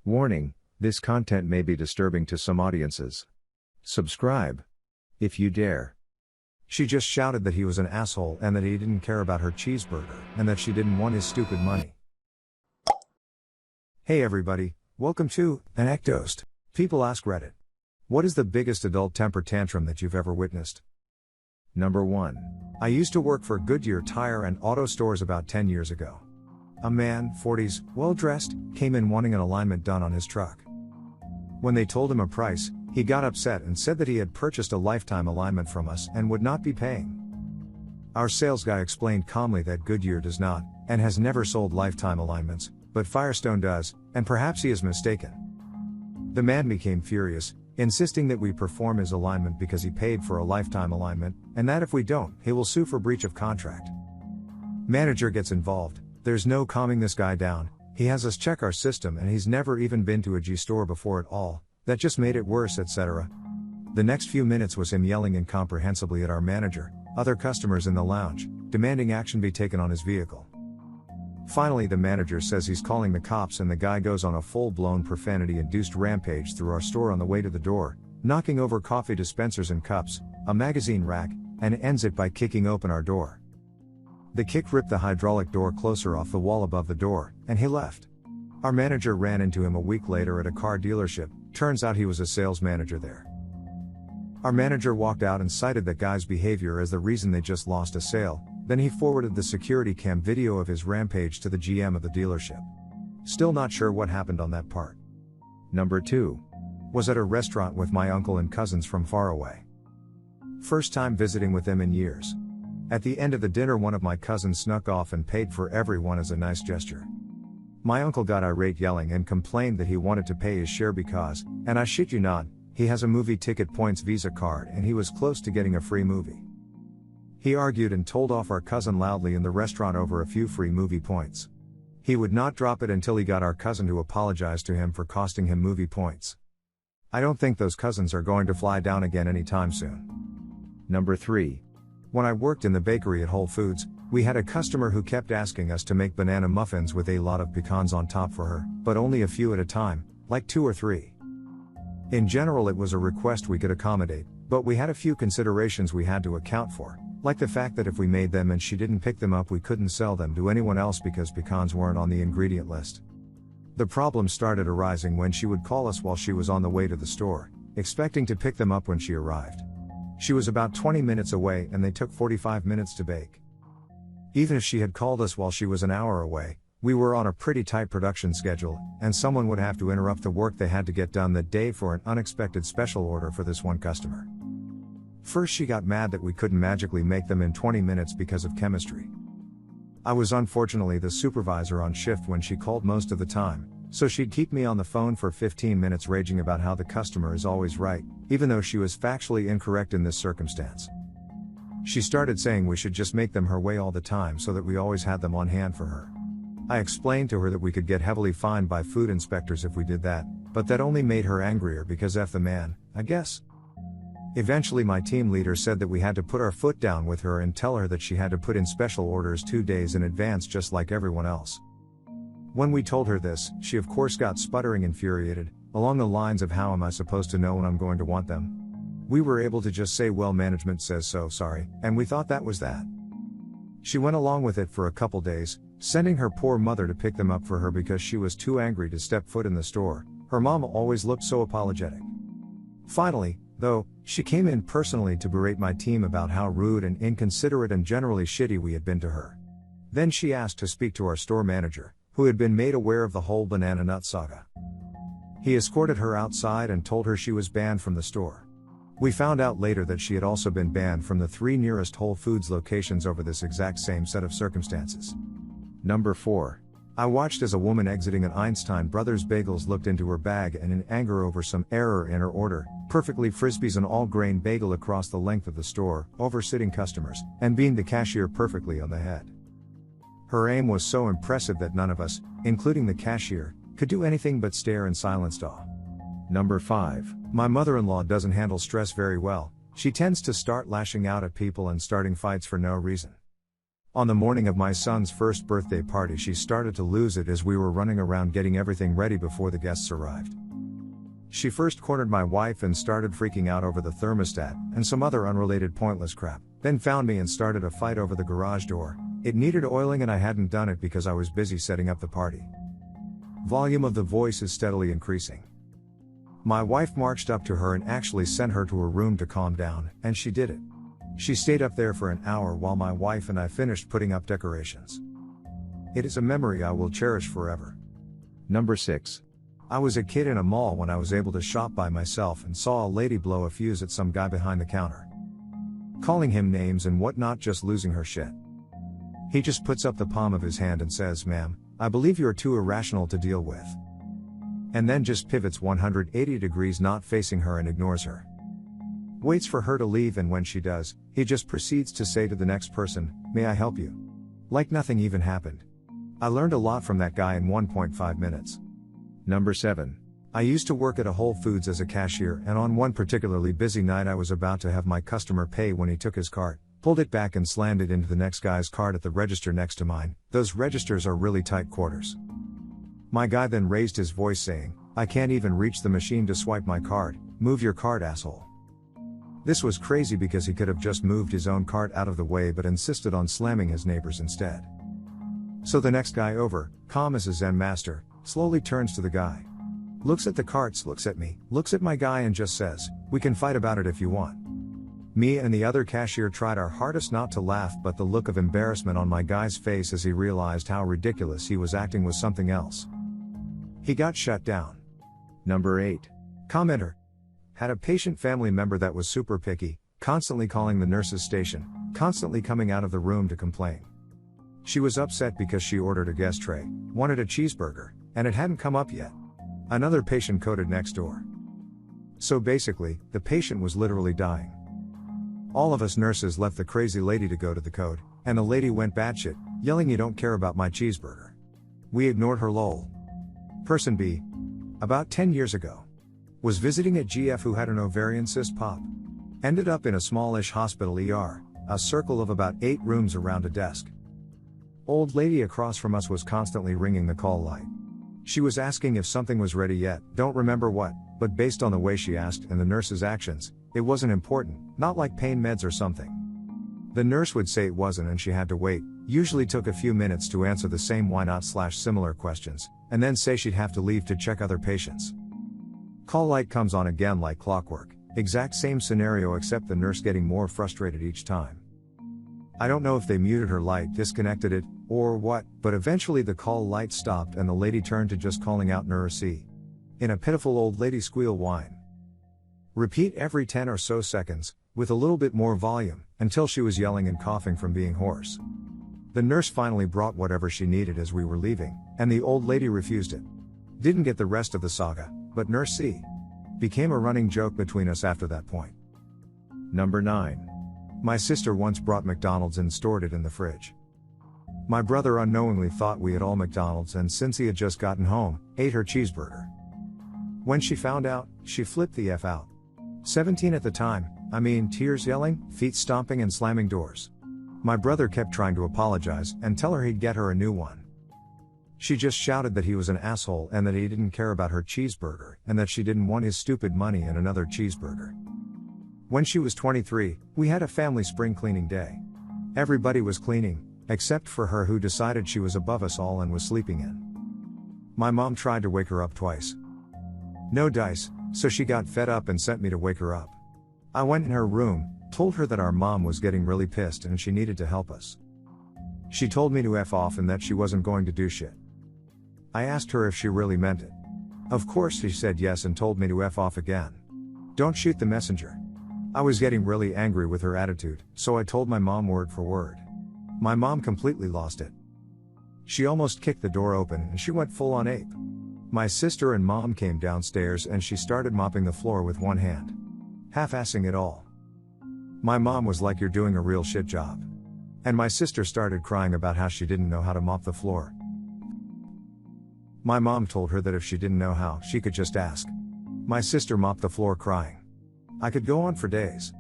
Warning, this content may be disturbing to some audiences. Subscribe. If you dare. She just shouted that he was an asshole and that he didn't care about her cheeseburger and that she didn't want his stupid money. Hey everybody, welcome to AskReddit. People ask Reddit. What is the biggest adult temper tantrum that you've ever witnessed? Number 1. I used to work for Goodyear Tire and Auto Stores about 10 years ago. A man, 40s, well-dressed, came in wanting an alignment done on his truck. When they told him a price, he got upset and said that he had purchased a lifetime alignment from us and would not be paying. Our sales guy explained calmly that Goodyear does not, and has never sold lifetime alignments, but Firestone does, and perhaps he is mistaken. The man became furious, insisting that we perform his alignment because he paid for a lifetime alignment, and that if we don't, he will sue for breach of contract. Manager gets involved. There's no calming this guy down. He has us check our system and he's never even been to a G store before at all. That just made it worse, etc. The next few minutes was him yelling incomprehensibly at our manager, other customers in the lounge, demanding action be taken on his vehicle. Finally, the manager says he's calling the cops and the guy goes on a full-blown profanity-induced rampage through our store on the way to the door, knocking over coffee dispensers and cups, a magazine rack, and ends it by kicking open our door. The kick ripped the hydraulic door closer off the wall above the door, and he left. Our manager ran into him a week later at a car dealership. Turns out he was a sales manager there. Our manager walked out and cited that guy's behavior as the reason they just lost a sale, then he forwarded the security cam video of his rampage to the GM of the dealership. Still not sure what happened on that part. Number 2. Was at a restaurant with my uncle and cousins from far away. First time visiting with them in years. At the end of the dinner, one of my cousins snuck off and paid for everyone as a nice gesture. My uncle got irate, yelling and complained that he wanted to pay his share because, and I shit you not, he has a movie ticket points Visa card and he was close to getting a free movie. He argued and told off our cousin loudly in the restaurant over a few free movie points. He would not drop it until he got our cousin to apologize to him for costing him movie points. I don't think those cousins are going to fly down again anytime soon. Number 3. When I worked in the bakery at Whole Foods, we had a customer who kept asking us to make banana muffins with a lot of pecans on top for her, but only a few at a time, like 2 or 3. In general, it was a request we could accommodate, but we had a few considerations we had to account for, like the fact that if we made them and she didn't pick them up, we couldn't sell them to anyone else because pecans weren't on the ingredient list. The problem started arising when she would call us while she was on the way to the store, expecting to pick them up when she arrived. She was about 20 minutes away and they took 45 minutes to bake. Even if she had called us while she was an hour away, we were on a pretty tight production schedule, and someone would have to interrupt the work they had to get done that day for an unexpected special order for this one customer. First, she got mad that we couldn't magically make them in 20 minutes because of chemistry. I was unfortunately the supervisor on shift when she called most of the time, so she'd keep me on the phone for 15 minutes raging about how the customer is always right, even though she was factually incorrect in this circumstance. She started saying we should just make them her way all the time so that we always had them on hand for her. I explained to her that we could get heavily fined by food inspectors if we did that, but that only made her angrier because F the man, I guess. Eventually my team leader said that we had to put our foot down with her and tell her that she had to put in special orders 2 days in advance just like everyone else. When we told her this, she of course got sputtering infuriated, along the lines of how am I supposed to know when I'm going to want them? We were able to just say well, management says so, sorry, and we thought that was that. She went along with it for a couple days, sending her poor mother to pick them up for her because she was too angry to step foot in the store. Her mom always looked so apologetic. Finally, though, she came in personally to berate my team about how rude and inconsiderate and generally shitty we had been to her. Then she asked to speak to our store manager, who had been made aware of the whole banana nut saga. He escorted her outside and told her she was banned from the store. We found out later that she had also been banned from the 3 nearest Whole Foods locations over this exact same set of circumstances. Number 4. I watched as a woman exiting an Einstein Brothers Bagels looked into her bag and in anger over some error in her order, perfectly frisbees an all-grain bagel across the length of the store, over sitting customers, and beamed the cashier perfectly on the head. Her aim was so impressive that none of us, including the cashier, could do anything but stare in silenced awe. Number 5. My mother-in-law doesn't handle stress very well. She tends to start lashing out at people and starting fights for no reason. On the morning of my son's first birthday party, she started to lose it as we were running around getting everything ready before the guests arrived. She first cornered my wife and started freaking out over the thermostat and some other unrelated pointless crap, then found me and started a fight over the garage door. It needed oiling and I hadn't done it because I was busy setting up the party. Volume of the voice is steadily increasing. My wife marched up to her and actually sent her to her room to calm down, and she did it. She stayed up there for an hour while my wife and I finished putting up decorations. It is a memory I will cherish forever. Number 6. I was a kid in a mall when I was able to shop by myself and saw a lady blow a fuse at some guy behind the counter. Calling him names and whatnot, just losing her shit. He just puts up the palm of his hand and says, "Ma'am, I believe you're too irrational to deal with." And then just pivots 180 degrees, not facing her, and ignores her. Waits for her to leave, and when she does, he just proceeds to say to the next person, "May I help you?" Like nothing even happened. I learned a lot from that guy in 1.5 minutes. Number 7. I used to work at a Whole Foods as a cashier, and on one particularly busy night I was about to have my customer pay when he took his cart, pulled it back and slammed it into the next guy's cart at the register next to mine. Those registers are really tight quarters. My guy then raised his voice saying, "I can't even reach the machine to swipe my card, move your card, asshole." This was crazy because he could have just moved his own cart out of the way but insisted on slamming his neighbor's instead. So the next guy over, calm as a Zen master, slowly turns to the guy. Looks at the carts, looks at me, looks at my guy and just says, "We can fight about it if you want." Me and the other cashier tried our hardest not to laugh, but the look of embarrassment on my guy's face as he realized how ridiculous he was acting was something else. He got shut down. Number 8. Commenter. Had a patient family member that was super picky, constantly calling the nurse's station, constantly coming out of the room to complain. She was upset because she ordered a guest tray, wanted a cheeseburger, and it hadn't come up yet. Another patient coded next door. So basically, the patient was literally dying. All of us nurses left the crazy lady to go to the code, and the lady went batshit, yelling, "You don't care about my cheeseburger." We ignored her, lol. Person B. About 10 years ago. Was visiting a GF who had an ovarian cyst pop. Ended up in a smallish hospital ER, a circle of about 8 rooms around a desk. Old lady across from us was constantly ringing the call light. She was asking if something was ready yet, don't remember what, but based on the way she asked and the nurse's actions, it wasn't important, not like pain meds or something. The nurse would say it wasn't and she had to wait, usually took a few minutes to answer the same why not / similar questions, and then say she'd have to leave to check other patients. Call light comes on again like clockwork, exact same scenario except the nurse getting more frustrated each time. I don't know if they muted her light, disconnected it, or what, but eventually the call light stopped and the lady turned to just calling out Nursey. In a pitiful old lady squeal whine. Repeat every 10 or so seconds, with a little bit more volume, until she was yelling and coughing from being hoarse. The nurse finally brought whatever she needed as we were leaving, and the old lady refused it. Didn't get the rest of the saga, but Nursey became a running joke between us after that point. Number 9. My sister once brought McDonald's and stored it in the fridge. My brother unknowingly thought we had all McDonald's and since he had just gotten home, ate her cheeseburger. When she found out, she flipped the F out. 17 at the time, tears yelling, feet stomping and slamming doors. My brother kept trying to apologize and tell her he'd get her a new one. She just shouted that he was an asshole and that he didn't care about her cheeseburger and that she didn't want his stupid money and another cheeseburger. When she was 23, we had a family spring cleaning day. Everybody was cleaning, except for her who decided she was above us all and was sleeping in. My mom tried to wake her up twice. No dice, so she got fed up and sent me to wake her up. I went in her room, told her that our mom was getting really pissed and she needed to help us. She told me to F off and that she wasn't going to do shit. I asked her if she really meant it. Of course she said yes and told me to F off again. Don't shoot the messenger. I was getting really angry with her attitude, so I told my mom word for word. My mom completely lost it. She almost kicked the door open and she went full on ape. My sister and mom came downstairs and she started mopping the floor with one hand. Half-assing it all. My mom was like, "You're doing a real shit job." And my sister started crying about how she didn't know how to mop the floor. My mom told her that if she didn't know how, she could just ask. My sister mopped the floor crying. I could go on for days.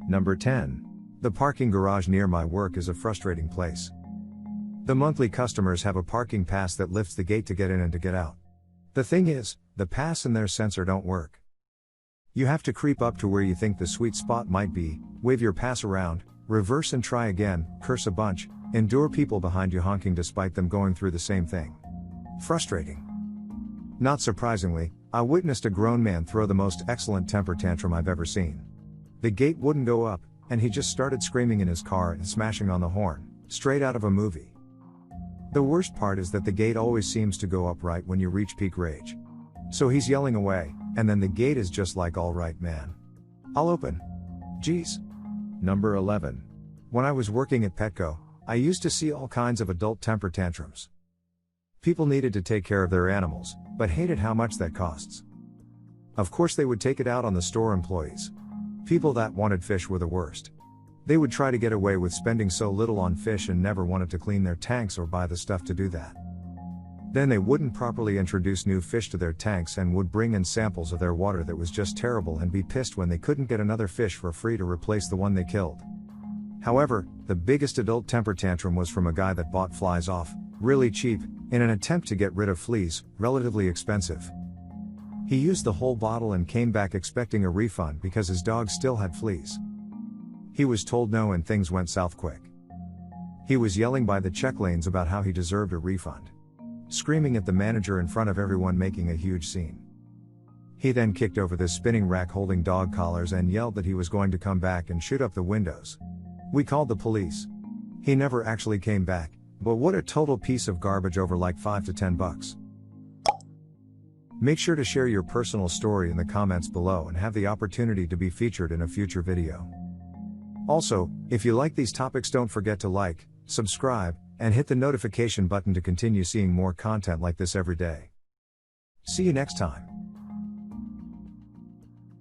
Number 10. The parking garage near my work is a frustrating place. The monthly customers have a parking pass that lifts the gate to get in and to get out. The thing is, the pass and their sensor don't work. You have to creep up to where you think the sweet spot might be, wave your pass around, reverse and try again, curse a bunch, endure people behind you honking despite them going through the same thing. Frustrating. Not surprisingly, I witnessed a grown man throw the most excellent temper tantrum I've ever seen. The gate wouldn't go up, and he just started screaming in his car and smashing on the horn, straight out of a movie. The worst part is that the gate always seems to go up right when you reach peak rage. So he's yelling away, and then the gate is just like, alright man. I'll open. Geez. Number 11. When I was working at Petco, I used to see all kinds of adult temper tantrums. People needed to take care of their animals, but hated how much that costs. Of course they would take it out on the store employees. People that wanted fish were the worst. They would try to get away with spending so little on fish and never wanted to clean their tanks or buy the stuff to do that. Then they wouldn't properly introduce new fish to their tanks and would bring in samples of their water that was just terrible and be pissed when they couldn't get another fish for free to replace the one they killed. However, the biggest adult temper tantrum was from a guy that bought flies off, really cheap, in an attempt to get rid of fleas, relatively expensive. He used the whole bottle and came back expecting a refund because his dog still had fleas. He was told no and things went south quick. He was yelling by the check lanes about how he deserved a refund. Screaming at the manager in front of everyone, making a huge scene. He then kicked over this spinning rack holding dog collars and yelled that he was going to come back and shoot up the windows. We called the police. He never actually came back, but what a total piece of garbage over like $5 to $10. Make sure to share your personal story in the comments below and have the opportunity to be featured in a future video. Also, if you like these topics, don't forget to like, subscribe, and hit the notification button to continue seeing more content like this every day. See you next time.